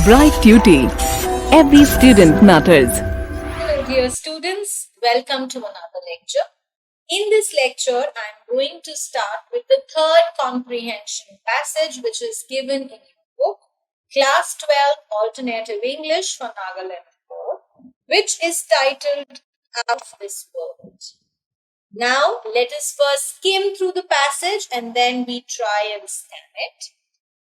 Bright Tuty. Every student matters. Hello, dear students. Welcome to another lecture. In this lecture, I'm going to start with the third comprehension passage, which is given in your book, Class 12 Alternative English for Nagaland 4, which is titled Out of This World. Now, let us first skim through the passage and then we try and scan it.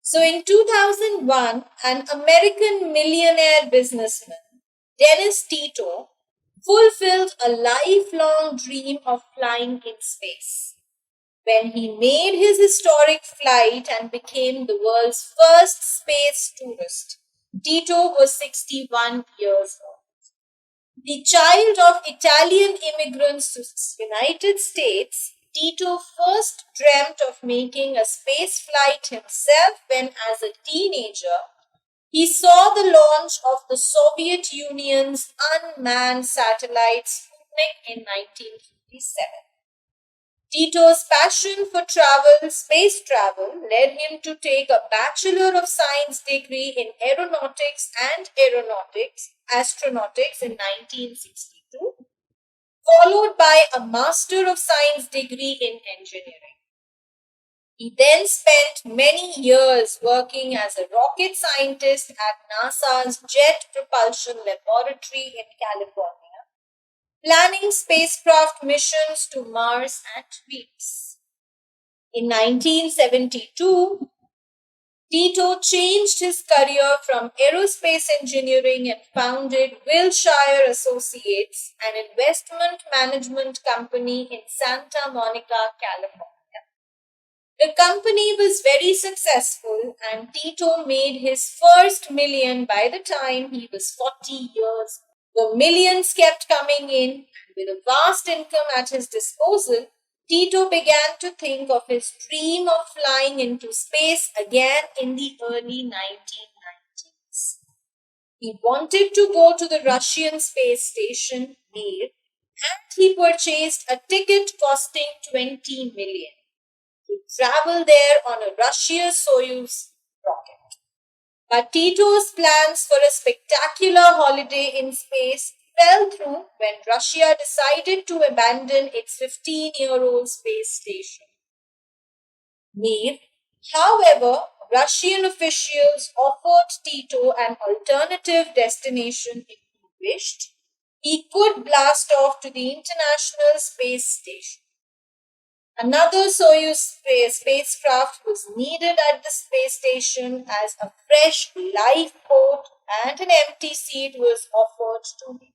So in 2001, an American millionaire businessman, Dennis Tito, fulfilled a lifelong dream of flying in space. When he made his historic flight and became the world's first space tourist, Tito was 61 years old. The child of Italian immigrants to the United States, Tito first dreamt of making a space flight himself when, as a teenager, he saw the launch of the Soviet Union's unmanned satellite Sputnik in 1957. Tito's passion for space travel, led him to take a Bachelor of Science degree in Aeronautics and Astronautics in 1962, followed by a Master of Science degree in Engineering. He then spent many years working as a rocket scientist at NASA's Jet Propulsion Laboratory in California, planning spacecraft missions to Mars and Venus. In 1972, Tito changed his career from aerospace engineering and founded Wilshire Associates, an investment management company in Santa Monica, California. The company was very successful and Tito made his first million by the time he was 40 years old. The millions kept coming in, and with a vast income at his disposal, Tito began to think of his dream of flying into space again in the early 1990s. He wanted to go to the Russian space station, Mir, and he purchased a ticket costing 20 million to travel there on a Russia-Soyuz rocket. But Tito's plans for a spectacular holiday in space fell through when Russia decided to abandon its 15-year-old space station, Mir. However, Russian officials offered Tito an alternative destination if he wished. He could blast off to the International Space Station. Another Soyuz spacecraft was needed at the space station as a fresh lifeboat and an empty seat was offered to him.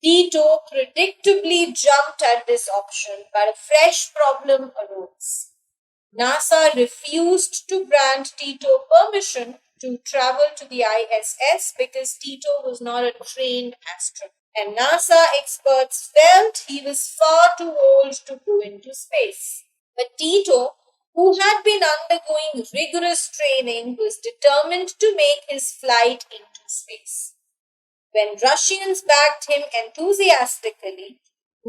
Tito predictably jumped at this option, but a fresh problem arose. NASA refused to grant Tito permission to travel to the ISS because Tito was not a trained astronaut, and NASA experts felt he was far too old to go into space. But Tito, who had been undergoing rigorous training, was determined to make his flight into space. When Russians backed him enthusiastically,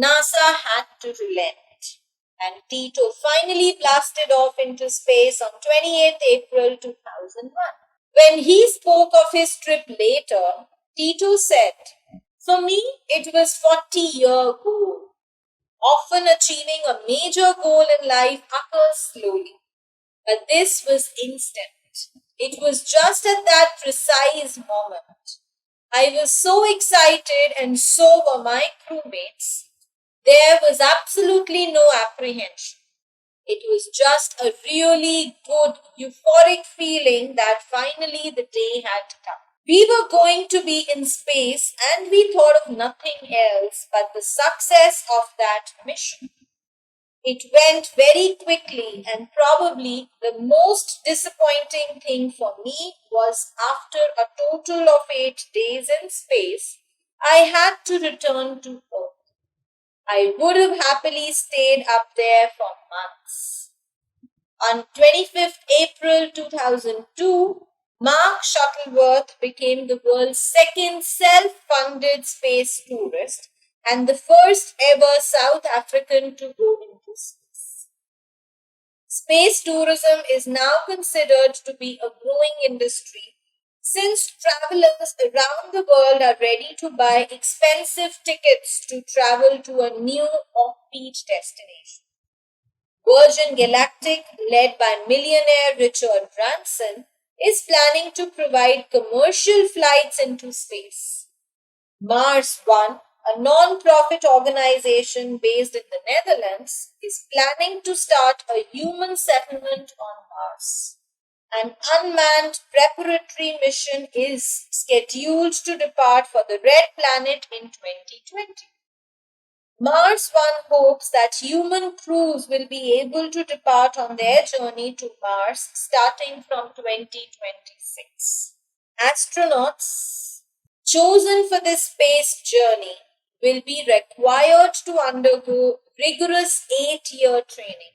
NASA had to relent, and Tito finally blasted off into space on 28 April 2001. When he spoke of his trip later, Tito said, "For me, it was 40-year goal. Often achieving a major goal in life occurs slowly, but this was instant. It was just at that precise moment. I was so excited and so were my crewmates. There was absolutely no apprehension. It was just a really good, euphoric feeling that finally the day had come. We were going to be in space and we thought of nothing else but the success of that mission. It went very quickly, and probably the most disappointing thing for me was after a total of 8 days in space, I had to return to Earth. I would have happily stayed up there for months." On 25th April 2002, Mark Shuttleworth became the world's second self-funded space tourist and the first ever South African to go into space. Space tourism is now considered to be a growing industry, since travelers around the world are ready to buy expensive tickets to travel to a new offbeat destination. Virgin Galactic, led by millionaire Richard Branson, is planning to provide commercial flights into space. Mars One, a non-profit organization based in the Netherlands, is planning to start a human settlement on Mars. An unmanned preparatory mission is scheduled to depart for the Red Planet in 2020. Mars One hopes that human crews will be able to depart on their journey to Mars starting from 2026. Astronauts chosen for this space journey will be required to undergo rigorous 8-year training.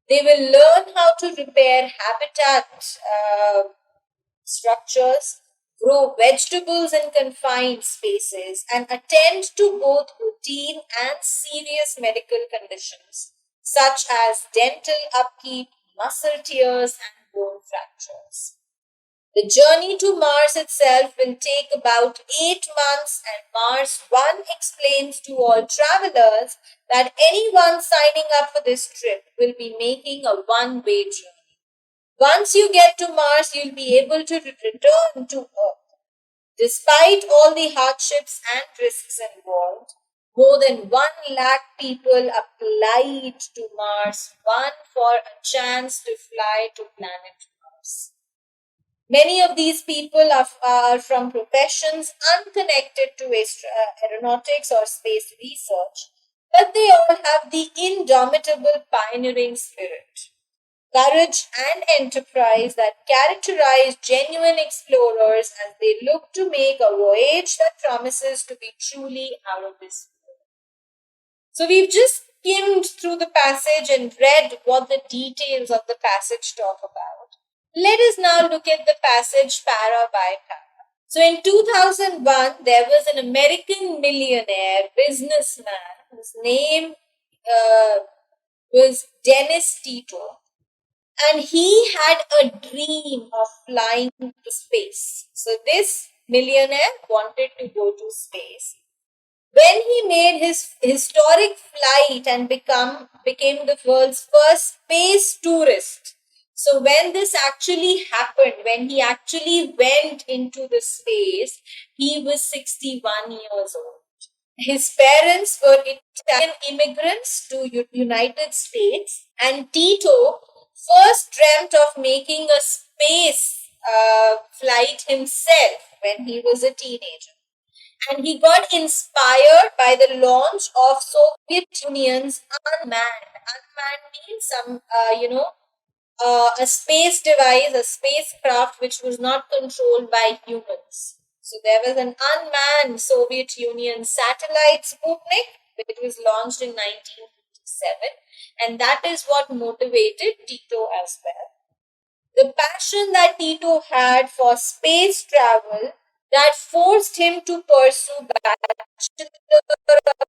They will learn how to repair habitat structures, grow vegetables in confined spaces, and attend to both routine and serious medical conditions, such as dental upkeep, muscle tears, and bone fractures. The journey to Mars itself will take about 8 months, and Mars One explains to all travelers that anyone signing up for this trip will be making a one-way journey. Once you get to Mars, you'll be able to return to Earth. Despite all the hardships and risks involved, more than 1 lakh people applied to Mars One for a chance to fly to planet Mars. Many of these people are from professions unconnected to aeronautics or space research, but they all have the indomitable pioneering spirit, courage, and enterprise that characterize genuine explorers as they look to make a voyage that promises to be truly out of this world. So we've just skimmed through the passage and read what the details of the passage talk about. Let us now look at the passage para by para. So in 2001, there was an American millionaire businessman whose name was Dennis Tito. And he had a dream of flying to space. So this millionaire wanted to go to space. When he made his historic flight and became the world's first space tourist. So when this actually happened, when he actually went into the space, he was 61 years old. His parents were Italian immigrants to United States, and Tito first dreamt of making a space flight himself when he was a teenager. And he got inspired by the launch of Soviet Union's unmanned. Unmanned means a space device, a spacecraft which was not controlled by humans. So there was an unmanned Soviet Union satellite Sputnik, which was launched in 1957, and that is what motivated Tito as well. The passion that Tito had for space travel that forced him to pursue Bachelor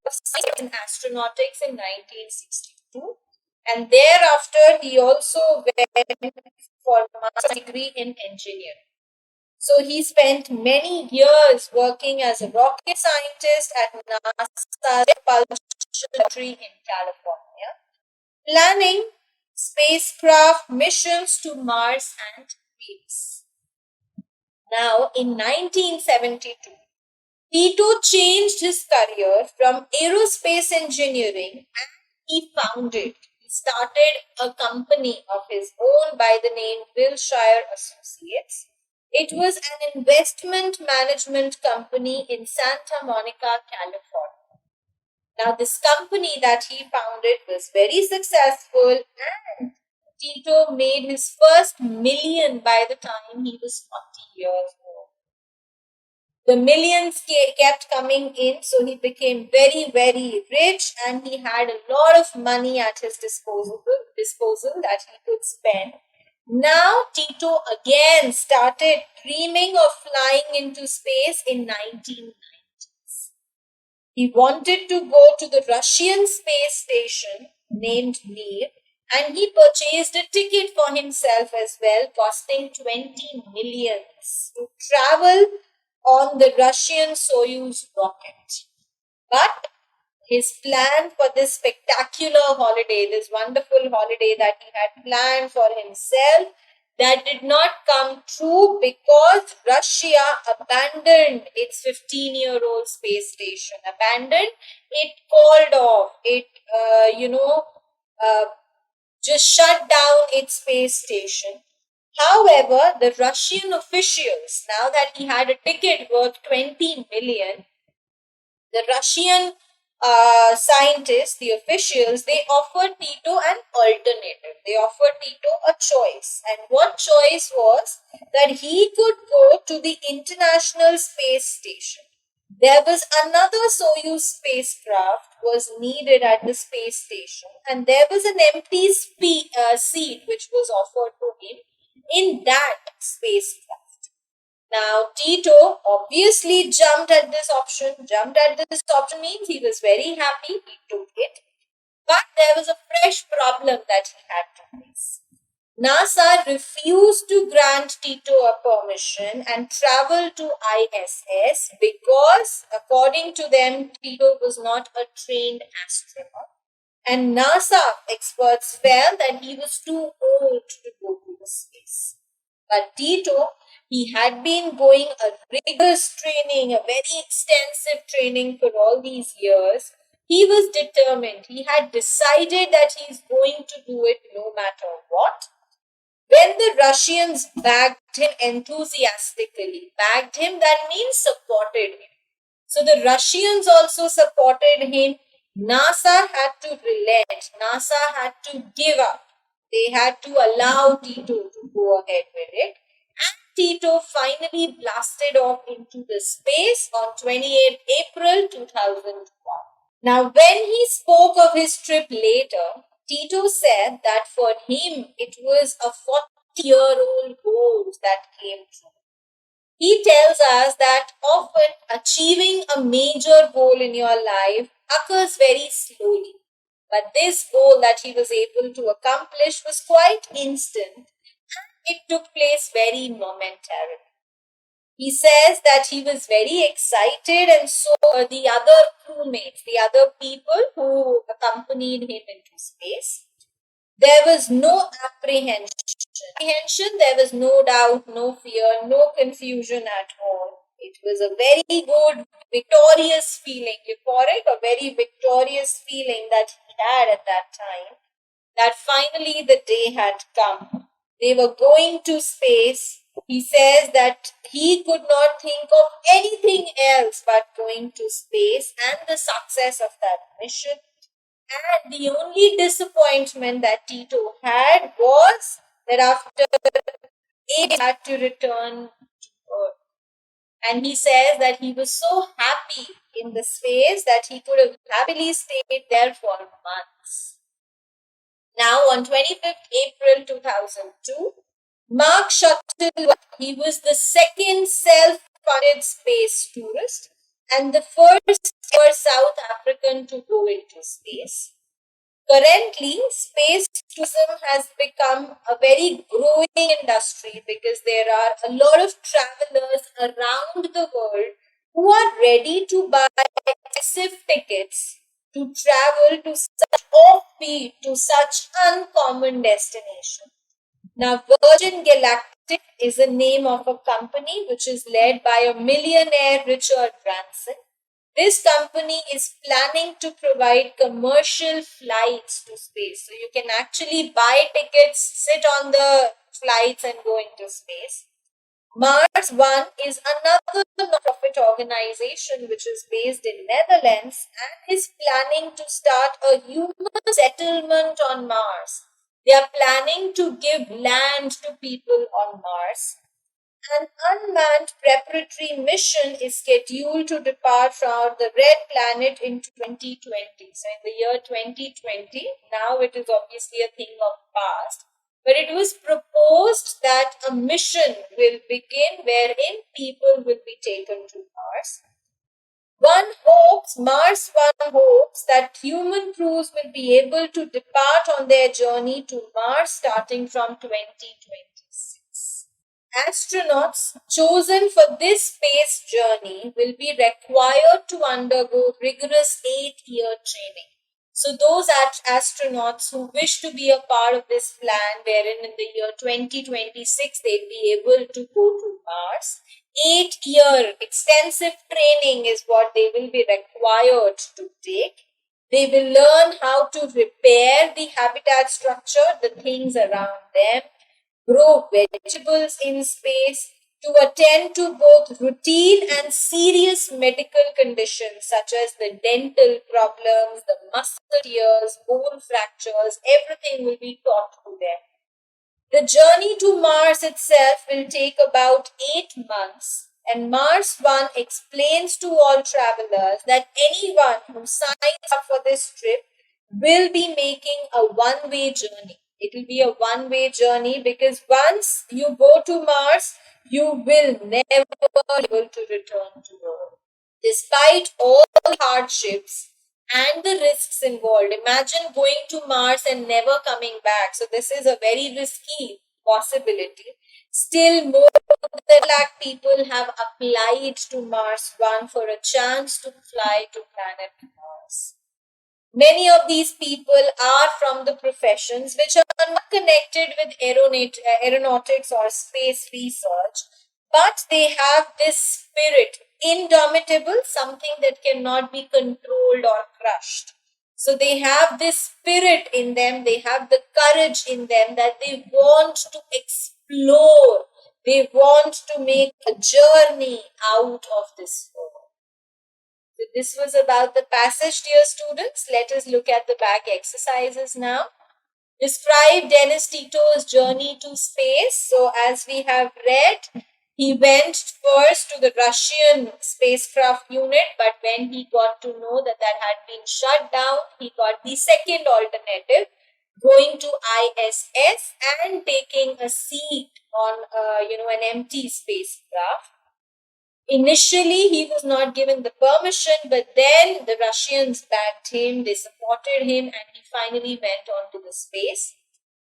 of Science in Astronautics in 1962, and thereafter he also went for a master's degree in engineering. So he spent many years working as a rocket scientist at NASA's Propulsion Laboratory in California, planning spacecraft missions to Mars and Venus. Now, in 1972, Tito changed his career from aerospace engineering and he started a company of his own by the name Wilshire Associates. It was an investment management company in Santa Monica, California. Now, this company that he founded was very successful, and Tito made his first million by the time he was 40 years old. The millions kept coming in, so he became very, very rich, and he had a lot of money at his disposal that he could spend. Now, Tito again started dreaming of flying into space in 1990s. He wanted to go to the Russian space station named Mir, And he purchased a ticket for himself as well, costing 20 millions to travel on the Russian Soyuz rocket. But his plan for this spectacular holiday, this wonderful holiday that he had planned for himself, that did not come true because Russia abandoned its 15-year-old space station. Abandoned, it called off, it, uh, just shut down its space station. However, the Russian officials, now that he had a ticket worth 20 million, the Russian scientists, the officials, they offered Tito an alternative. They offered Tito a choice. And what choice was that he could go to the International Space Station. There was another Soyuz spacecraft was needed at the space station, and there was an empty seat which was offered to him in that spacecraft. Now, Tito obviously jumped at this option. Jumped at this option means he was very happy, he took it. But there was a fresh problem that he had to face. NASA refused to grant Tito a permission and travel to ISS because, according to them, Tito was not a trained astronaut. And NASA experts felt that he was too old to go to the space. But Tito, he had been going a rigorous training, a very extensive training for all these years. He was determined. He had decided that he's going to do it no matter what. When the Russians backed him enthusiastically, backed him, that means supported him. So the Russians also supported him. NASA had to relent. NASA had to give up. They had to allow Tito to go ahead with it. And Tito finally blasted off into the space on 28 April 2001. Now, when he spoke of his trip later, Tito said that for him it was a 40-year-old goal that came true. He tells us that often achieving a major goal in your life occurs very slowly. But this goal that he was able to accomplish was quite instant, and it took place very momentarily. He says that he was very excited, and so were the other crewmates, the other people who accompanied him into space. There was no apprehension. There was no doubt, no fear, no confusion at all. It was a very good, victorious feeling, euphoric, a very victorious feeling that he had at that time, that finally the day had come. They were going to space. He says that he could not think of anything else but going to space and the success of that mission. And the only disappointment that Tito had was that after he had to return to Earth. And he says that he was so happy in the space that he could have happily stayed there for months. Now, on 25th April 2002, Mark Shuttleworth, he was the second self-funded space tourist and the first ever South African to go into space. Currently, space tourism has become a very growing industry because there are a lot of travelers around the world who are ready to buy excessive tickets to travel to such offbeat, to such uncommon destinations. Now, Virgin Galactic is the name of a company which is led by a millionaire Richard Branson. This company is planning to provide commercial flights to space. So you can actually buy tickets, sit on the flights and go into space. Mars One is another non-profit organization which is based in Netherlands and is planning to start a human settlement on Mars. They are planning to give land to people on Mars. An unmanned preparatory mission is scheduled to depart from the Red Planet in 2020. So in the year 2020, now it is obviously a thing of past, but it was proposed that a mission will begin wherein people will be taken to Mars. Mars One hopes that human crews will be able to depart on their journey to Mars starting from 2026. Astronauts chosen for this space journey will be required to undergo rigorous 8-year training. So those astronauts who wish to be a part of this plan, wherein in the year 2026 they'll be able to go to Mars, 8-year extensive training is what they will be required to take. They will learn how to repair the habitat structure, the things around them, grow vegetables in space, to attend to both routine and serious medical conditions such as the dental problems, the muscle tears, bone fractures, everything will be taught to them. The journey to Mars itself will take about 8 months, and Mars One explains to all travelers that anyone who signs up for this trip will be making a one-way journey. It will be a one-way journey because once you go to Mars, you will never be able to return to Earth. Despite all the hardships and the risks involved, imagine going to Mars and never coming back. So this is a very risky possibility. Still, more than lakh people have applied to Mars One for a chance to fly to planet Mars. Many of these people are from the professions which are not connected with aeronautics or space research, but they have this spirit, indomitable, something that cannot be controlled or crushed. So they have this spirit in them, they have the courage in them that they want to explore, they want to make a journey out of this world. So this was about the passage, dear students. Let us look at the back exercises now. Describe Dennis Tito's journey to space. So as we have read, he went first to the Russian spacecraft unit, but when he got to know that that had been shut down, he got the second alternative, going to ISS and taking a seat on an empty spacecraft. Initially, he was not given the permission, but then the Russians backed him, they supported him, and he finally went on to the space.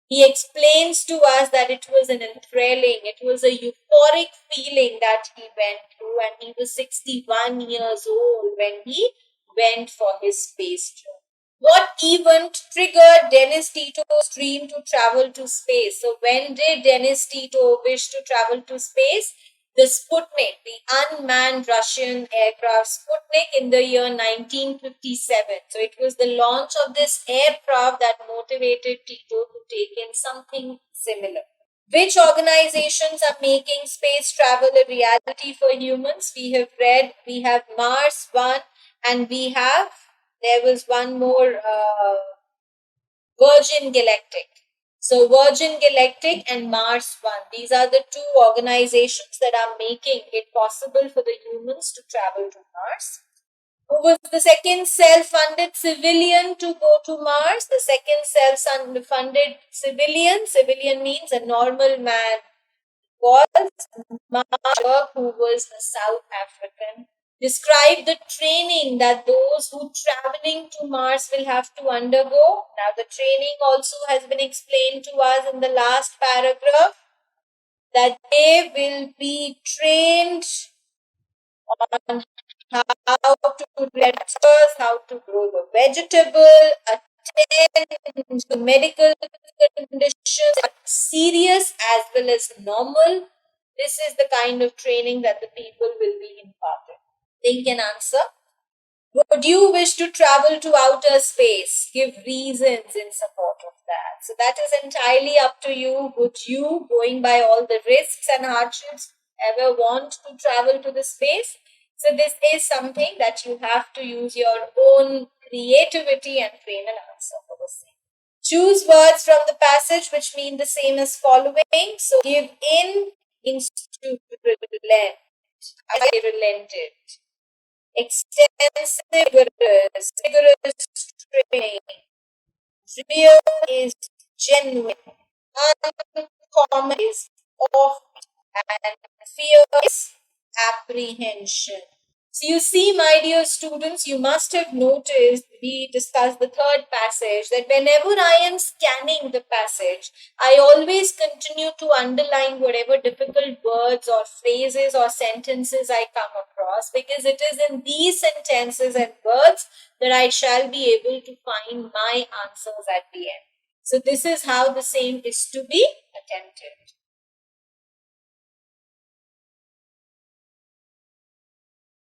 He explains to us that it was an enthralling, it was a euphoric feeling that he went through, and he was 61 years old when he went for his space journey. What event triggered Dennis Tito's dream to travel to space? So when did Dennis Tito wish to travel to space? The Sputnik, the unmanned Russian aircraft Sputnik in the year 1957. So it was the launch of this aircraft that motivated Tito to take in something similar. Which organizations are making space travel a reality for humans? We have read, we have Mars One, and there was one more, Virgin Galactic. So Virgin Galactic and Mars One, these are the two organizations that are making it possible for the humans to travel to Mars. Who was the second self-funded civilian to go to Mars? The second self-funded civilian means a normal man, was Mark, who was a South African. Describe the training that those who traveling to Mars will have to undergo. Now, the training also has been explained to us in the last paragraph, that they will be trained on how to research, how to grow the vegetable, attend to medical conditions, serious as well as normal. This is the kind of training that the people will be imparted. Think and answer. Would you wish to travel to outer space? Give reasons in support of that. So that is entirely up to you. Would you, going by all the risks and hardships, ever want to travel to the space? So this is something that you have to use your own creativity and frame an answer for the same. Choose words from the passage which mean the same as following. So give in, to relent. I relented. Extensive, vigorous training. Real is genuine. Uncommon is off, and fear is apprehension. So you see, my dear students, you must have noticed, we discussed the third passage, that whenever I am scanning the passage, I always continue to underline whatever difficult words or phrases or sentences I come across, because it is in these sentences and words that I shall be able to find my answers at the end. So this is how the same is to be attempted.